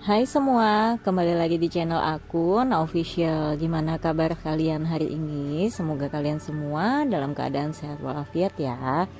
Hai semua, kembali lagi di channel aku, Official. Gimana kabar kalian hari ini? Semoga kalian semua dalam keadaan sehat walafiat ya.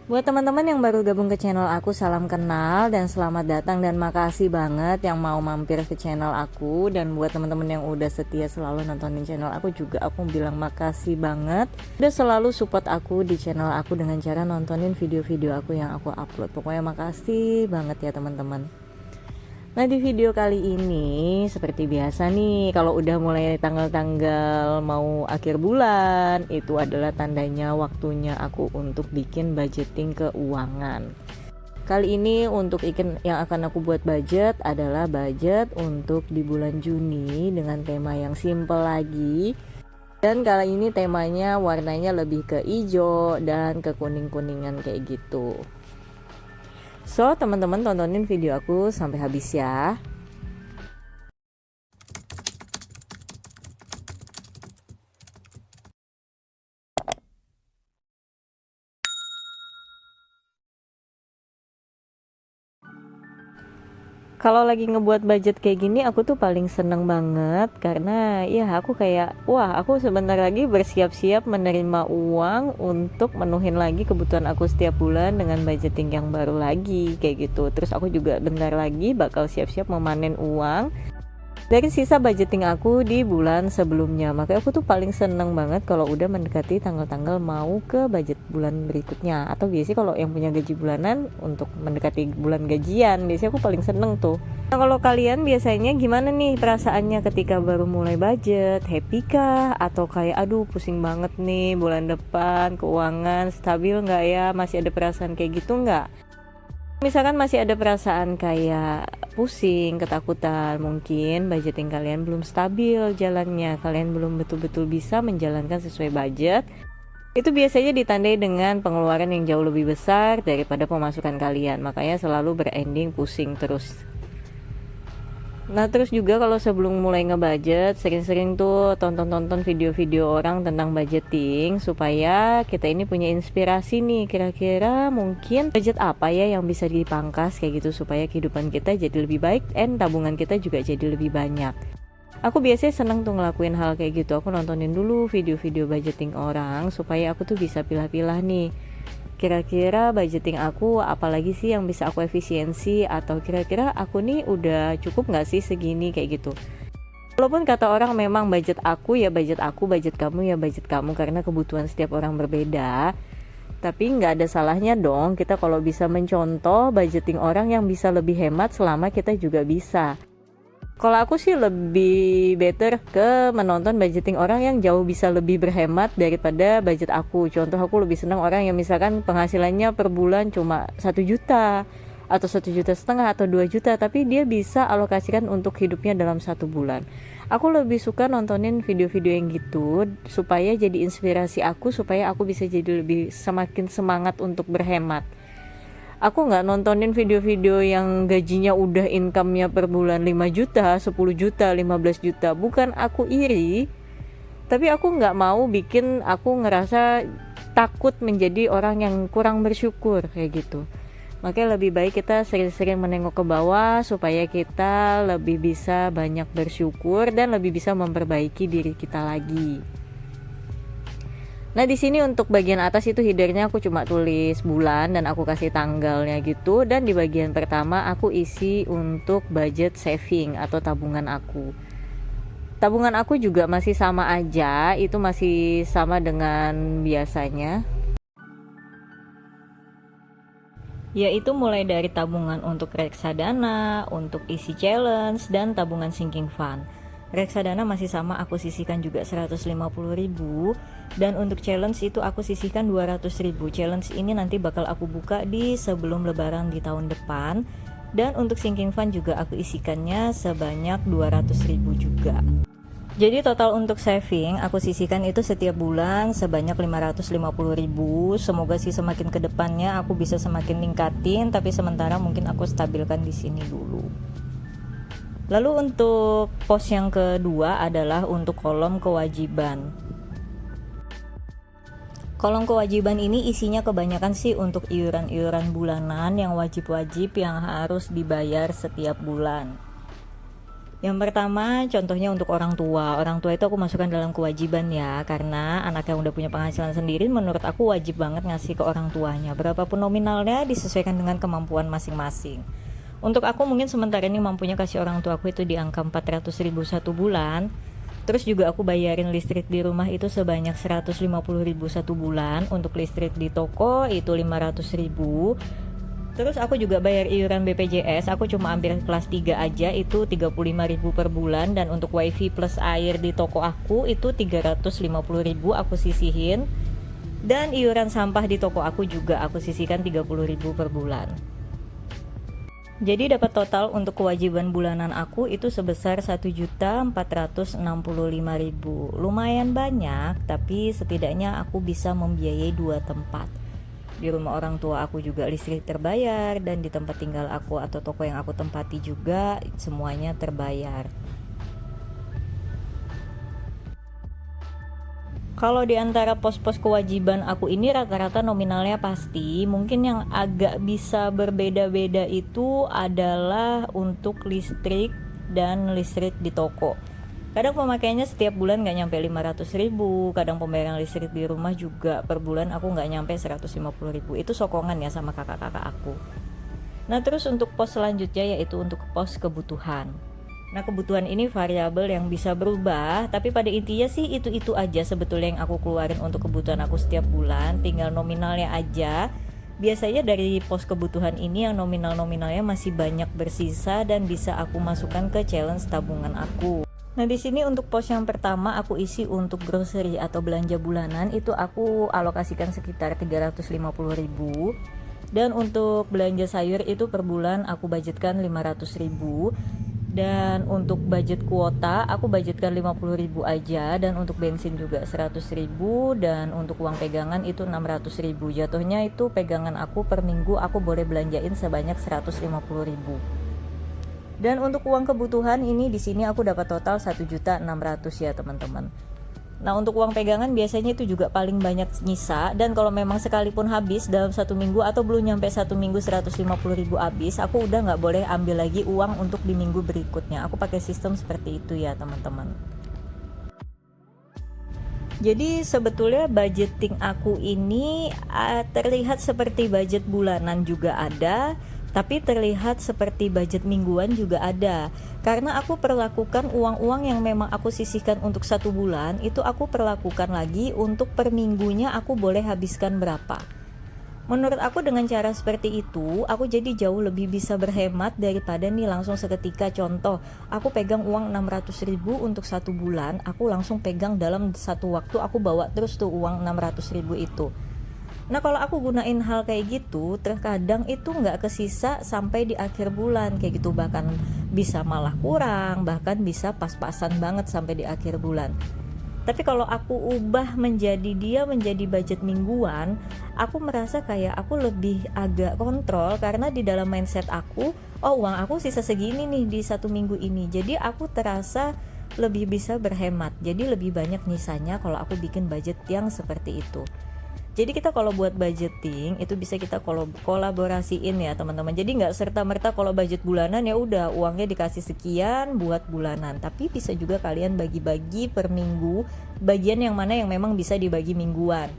Buat teman-teman yang baru gabung ke channel aku, salam kenal dan selamat datang dan makasih banget yang mau mampir ke channel aku. Dan buat teman-teman yang udah setia selalu nontonin channel aku juga, aku bilang makasih banget udah selalu support aku di channel aku dengan cara nontonin video-video aku yang aku upload. Pokoknya makasih banget ya teman-teman. Nah, di video kali ini seperti biasa nih, kalau udah mulai tanggal-tanggal mau akhir bulan, itu adalah tandanya waktunya aku untuk bikin budgeting keuangan. Kali ini untuk yang akan aku buat budget adalah budget untuk di bulan Juni dengan tema yang simple lagi. Dan kali ini temanya warnanya lebih ke hijau dan ke kuning-kuningan kayak gitu. So, teman-teman tontonin video aku sampai habis ya. Kalau lagi ngebuat budget kayak gini aku tuh paling seneng banget karena ya aku kayak wah aku sebentar lagi bersiap-siap menerima uang untuk menuhin lagi kebutuhan aku setiap bulan dengan budgeting yang baru lagi kayak gitu. Terus aku juga bentar lagi bakal siap-siap memanen uang dari sisa budgeting aku di bulan sebelumnya. Makanya aku tuh paling seneng banget kalau udah mendekati tanggal-tanggal mau ke budget bulan berikutnya. Atau biasanya kalau yang punya gaji bulanan untuk mendekati bulan gajian, biasanya aku paling seneng tuh. Nah, kalau kalian biasanya gimana nih perasaannya ketika baru mulai budget? Happy kah? Atau kayak aduh pusing banget nih bulan depan, keuangan stabil nggak ya? Masih ada perasaan kayak gitu nggak? Misalkan masih ada perasaan kayak pusing, ketakutan, mungkin budgeting kalian belum stabil jalannya, kalian belum betul-betul bisa menjalankan sesuai budget. Itu biasanya ditandai dengan pengeluaran yang jauh lebih besar daripada pemasukan kalian, makanya selalu berending pusing terus. Nah, terus juga kalau sebelum mulai ngebudget, sering-sering tuh tonton-tonton video-video orang tentang budgeting supaya kita ini punya inspirasi nih, kira-kira mungkin budget apa ya yang bisa dipangkas kayak gitu supaya kehidupan kita jadi lebih baik dan tabungan kita juga jadi lebih banyak. Aku biasanya seneng tuh ngelakuin hal kayak gitu. Aku nontonin dulu video-video budgeting orang supaya aku tuh bisa pilah-pilah nih, kira-kira budgeting aku apalagi sih yang bisa aku efisiensi, atau kira-kira aku nih udah cukup gak sih segini kayak gitu. Walaupun kata orang memang budget aku ya budget aku, budget kamu ya budget kamu, karena kebutuhan setiap orang berbeda, tapi nggak ada salahnya dong kita kalau bisa mencontoh budgeting orang yang bisa lebih hemat selama kita juga bisa. Kalau aku sih lebih better ke menonton budgeting orang yang jauh bisa lebih berhemat daripada budget aku. Contoh, aku lebih senang orang yang misalkan penghasilannya per bulan cuma 1 juta atau 1,5 juta atau 2 juta, tapi dia bisa alokasikan untuk hidupnya dalam 1 bulan. Aku lebih suka nontonin video-video yang gitu supaya jadi inspirasi aku, supaya aku bisa jadi lebih semakin semangat untuk berhemat. Aku nggak nontonin video-video yang gajinya udah income-nya per bulan 5 juta, 10 juta, 15 juta. Bukan aku iri, tapi aku nggak mau bikin aku ngerasa takut menjadi orang yang kurang bersyukur kayak gitu. Makanya lebih baik kita sering-sering menengok ke bawah supaya kita lebih bisa banyak bersyukur dan lebih bisa memperbaiki diri kita lagi. Nah, di sini untuk bagian atas itu headernya aku cuma tulis bulan dan aku kasih tanggalnya gitu, dan di bagian pertama aku isi untuk budget saving atau tabungan aku. Tabungan aku juga masih sama aja, itu masih sama dengan biasanya. Yaitu mulai dari tabungan untuk reksadana, untuk isi challenge, dan tabungan sinking fund. Reksadana masih sama, aku sisihkan juga 150.000, dan untuk challenge itu aku sisihkan 200.000. Challenge ini nanti bakal aku buka di sebelum lebaran di tahun depan, dan untuk sinking fund juga aku isikannya sebanyak 200.000 juga. Jadi total untuk saving aku sisihkan itu setiap bulan sebanyak 550.000. Semoga sih semakin kedepannya aku bisa semakin ningkatin, tapi sementara mungkin aku stabilkan di sini dulu. Lalu untuk pos yang kedua adalah untuk kolom kewajiban. Kolom kewajiban ini isinya kebanyakan sih untuk iuran-iuran bulanan yang wajib-wajib yang harus dibayar setiap bulan. Yang pertama, contohnya untuk orang tua. Orang tua itu aku masukkan dalam kewajiban ya, karena anak yang udah punya penghasilan sendiri menurut aku wajib banget ngasih ke orang tuanya. Berapapun nominalnya disesuaikan dengan kemampuan masing-masing. Untuk aku mungkin sementara ini mampunya kasih orang tua aku itu di angka 400.000 satu bulan. Terus juga aku bayarin listrik di rumah itu sebanyak 150.000 satu bulan. Untuk listrik di toko itu 500.000. Terus aku juga bayar iuran BPJS, aku cuma ambil kelas 3 aja itu 35.000 per bulan. Dan untuk wifi plus air di toko aku itu 350.000 aku sisihin. Dan iuran sampah di toko aku juga aku sisihkan 30.000 per bulan. Jadi dapat total untuk kewajiban bulanan aku itu sebesar 1.465.000. Lumayan banyak, tapi setidaknya aku bisa membiayai 2 tempat. Di rumah orang tua aku juga listrik terbayar, dan di tempat tinggal aku atau toko yang aku tempati juga semuanya terbayar. Kalau di antara pos-pos kewajiban aku ini rata-rata nominalnya pasti. Mungkin yang agak bisa berbeda-beda itu adalah untuk listrik dan listrik di toko. Kadang pemakaiannya setiap bulan gak nyampe 500.000, kadang pembayaran listrik di rumah juga per bulan aku gak nyampe 150.000. Itu sokongan ya sama kakak-kakak aku. Nah terus untuk pos selanjutnya yaitu untuk pos kebutuhan. Nah kebutuhan ini variabel yang bisa berubah, tapi pada intinya sih itu-itu aja sebetulnya yang aku keluarin untuk kebutuhan aku setiap bulan, tinggal nominalnya aja. Biasanya dari pos kebutuhan ini yang nominalnya masih banyak bersisa dan bisa aku masukkan ke challenge tabungan aku. Nah di sini untuk pos yang pertama aku isi untuk grocery atau belanja bulanan itu aku alokasikan sekitar 350.000. Dan untuk belanja sayur itu per bulan aku budgetkan 500.000. Dan untuk budget kuota aku budgetkan 50.000 aja. Dan untuk bensin juga 100.000. Dan untuk uang pegangan itu 600.000. Jatuhnya itu pegangan aku per minggu aku boleh belanjain sebanyak 150.000. Dan untuk uang kebutuhan ini di sini aku dapat total 1.600.000 ya teman-teman. Nah untuk uang pegangan biasanya itu juga paling banyak nyisa, dan kalau memang sekalipun habis dalam 1 minggu atau belum nyampe 1 minggu 150.000 habis, aku udah nggak boleh ambil lagi uang untuk di minggu berikutnya. Aku pakai sistem seperti itu ya teman-teman. Jadi sebetulnya budgeting aku ini terlihat seperti budget bulanan juga ada, tapi terlihat seperti budget mingguan juga ada. Karena aku perlakukan uang-uang yang memang aku sisihkan untuk 1 bulan, itu aku perlakukan lagi untuk per minggunya aku boleh habiskan berapa. Menurut aku dengan cara seperti itu, aku jadi jauh lebih bisa berhemat daripada nih langsung seketika. Contoh, aku pegang uang 600.000 untuk 1 bulan, aku langsung pegang dalam satu waktu, aku bawa terus tuh uang 600.000 itu. Nah kalau aku gunain hal kayak gitu, terkadang itu nggak kesisa sampai di akhir bulan kayak gitu, bahkan bisa malah kurang, bahkan bisa pas-pasan banget sampai di akhir bulan. Tapi kalau aku ubah menjadi budget mingguan, aku merasa kayak aku lebih agak kontrol, karena di dalam mindset aku, oh uang aku sisa segini nih di 1 minggu ini, jadi aku terasa lebih bisa berhemat, jadi lebih banyak nyisanya kalau aku bikin budget yang seperti itu. Jadi kita kalau buat budgeting itu bisa kita kolaborasiin ya teman-teman. Jadi nggak serta-merta kalau budget bulanan ya udah uangnya dikasih sekian buat bulanan. Tapi bisa juga kalian bagi-bagi per minggu, bagian yang mana yang memang bisa dibagi mingguan.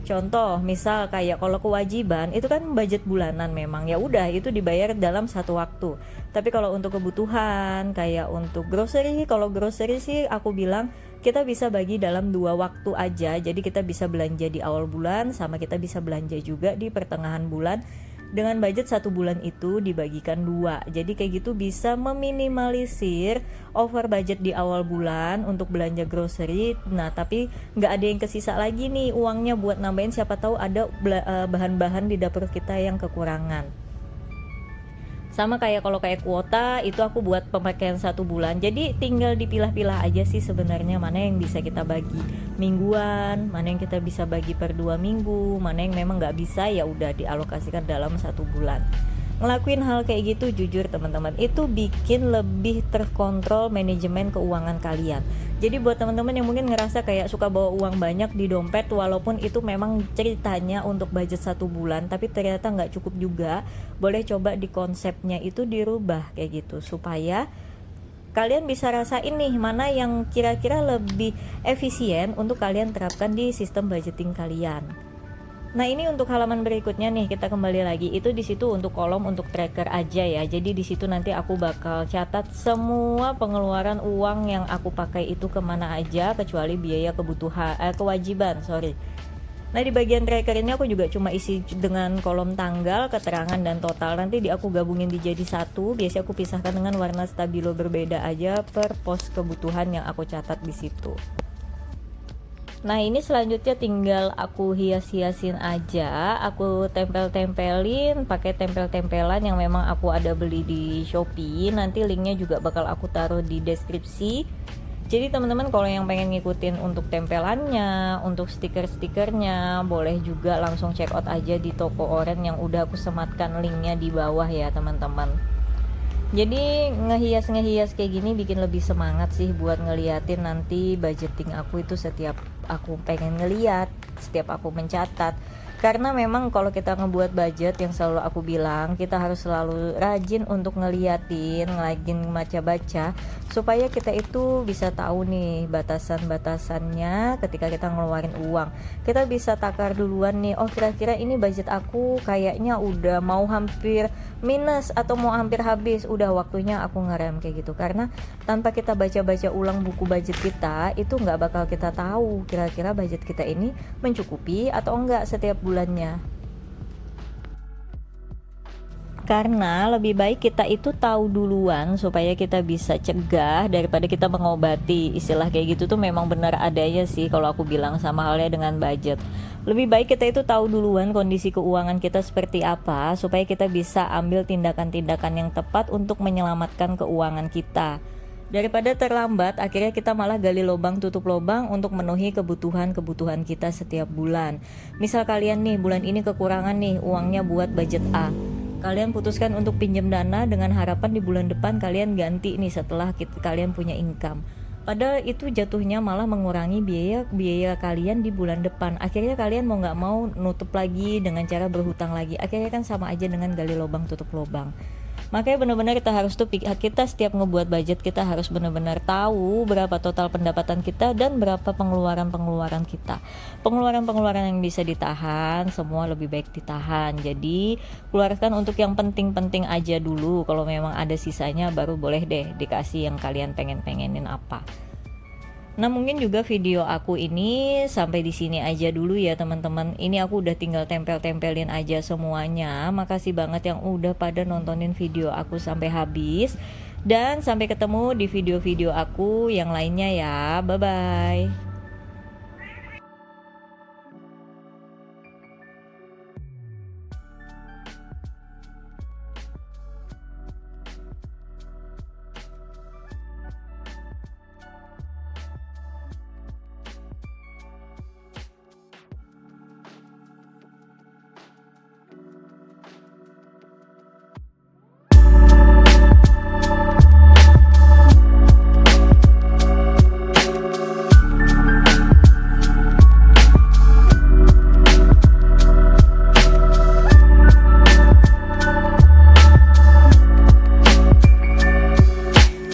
Contoh, misal kayak kalau kewajiban itu kan budget bulanan memang ya udah itu dibayar dalam satu waktu. Tapi kalau untuk kebutuhan kayak untuk grocery, kalau grocery sih aku bilang kita bisa bagi dalam 2 waktu aja. Jadi kita bisa belanja di awal bulan sama kita bisa belanja juga di pertengahan bulan. Dengan budget 1 bulan itu dibagikan 2. Jadi kayak gitu bisa meminimalisir over budget di awal bulan untuk belanja grocery. Nah tapi gak ada yang kesisa lagi nih uangnya buat nambahin, siapa tahu ada bahan-bahan di dapur kita yang kekurangan. Sama kayak kalau kayak kuota itu aku buat pemakaian 1 bulan. Jadi tinggal dipilah-pilah aja sih sebenarnya mana yang bisa kita bagi mingguan, mana yang kita bisa bagi per 2 minggu, mana yang memang nggak bisa ya udah dialokasikan dalam 1 bulan. Ngelakuin hal kayak gitu jujur teman-teman itu bikin lebih terkontrol manajemen keuangan kalian. Jadi buat teman-teman yang mungkin ngerasa kayak suka bawa uang banyak di dompet, walaupun itu memang ceritanya untuk budget 1 bulan tapi ternyata nggak cukup juga, boleh coba di konsepnya itu dirubah kayak gitu supaya kalian bisa rasain nih mana yang kira-kira lebih efisien untuk kalian terapkan di sistem budgeting kalian. Nah, ini untuk halaman berikutnya nih, kita kembali lagi. Itu di situ untuk kolom untuk tracker aja ya. Jadi di situ nanti aku bakal catat semua pengeluaran uang yang aku pakai itu kemana aja, kecuali biaya kewajiban, sorry. Nah, di bagian tracker ini aku juga cuma isi dengan kolom tanggal, keterangan, dan total. Nanti aku gabungin jadi satu. Biasanya aku pisahkan dengan warna stabilo berbeda aja per pos kebutuhan yang aku catat di situ. Nah, ini selanjutnya tinggal aku hias-hiasin aja. Aku tempel-tempelin pakai tempel-tempelan yang memang aku ada beli di Shopee. Nanti linknya juga bakal aku taruh di deskripsi. Jadi teman-teman kalau yang pengen ngikutin untuk tempelannya, untuk stiker-stikernya, boleh juga langsung check out aja di toko Oren yang udah aku sematkan linknya di bawah ya teman-teman. Jadi ngehias kayak gini bikin lebih semangat sih buat ngeliatin nanti budgeting aku itu setiap aku pengen ngeliat, setiap aku mencatat. Karena memang kalau kita ngebuat budget yang selalu aku bilang, kita harus selalu rajin untuk ngeliatin, rajin baca-baca supaya kita itu bisa tahu nih batasan-batasannya ketika kita ngeluarin uang. Kita bisa takar duluan nih, oh kira-kira ini budget aku kayaknya udah mau hampir minus atau mau hampir habis, udah waktunya aku ngerem kayak gitu. Karena tanpa kita baca-baca ulang buku budget kita, itu nggak bakal kita tahu kira-kira budget kita ini mencukupi atau enggak setiap bulannya. Karena lebih baik kita itu tahu duluan supaya kita bisa cegah daripada kita mengobati. Istilah kayak gitu tuh memang benar adanya sih kalau aku bilang, sama halnya dengan budget. Lebih baik kita itu tahu duluan kondisi keuangan kita seperti apa supaya kita bisa ambil tindakan-tindakan yang tepat untuk menyelamatkan keuangan kita. Daripada terlambat, akhirnya kita malah gali lubang tutup lubang untuk memenuhi kebutuhan kita setiap bulan. Misal kalian nih bulan ini kekurangan nih uangnya buat budget A. Kalian putuskan untuk pinjam dana dengan harapan di bulan depan kalian ganti nih setelah kalian punya income. Padahal itu jatuhnya malah mengurangi biaya kalian di bulan depan. Akhirnya kalian mau nggak mau nutup lagi dengan cara berhutang lagi. Akhirnya kan sama aja dengan gali lubang tutup lubang. Makanya benar-benar kita setiap ngebuat budget kita harus benar-benar tahu berapa total pendapatan kita dan berapa pengeluaran kita. Pengeluaran yang bisa ditahan semua lebih baik ditahan. Jadi keluarkan untuk yang penting-penting aja dulu. Kalau memang ada sisanya baru boleh deh dikasih yang kalian pengenin apa. Nah, mungkin juga video aku ini sampai di sini aja dulu ya teman-teman. Ini aku udah tinggal tempel-tempelin aja semuanya. Makasih banget yang udah pada nontonin video aku sampai habis. Dan sampai ketemu di video-video aku yang lainnya ya. Bye-bye.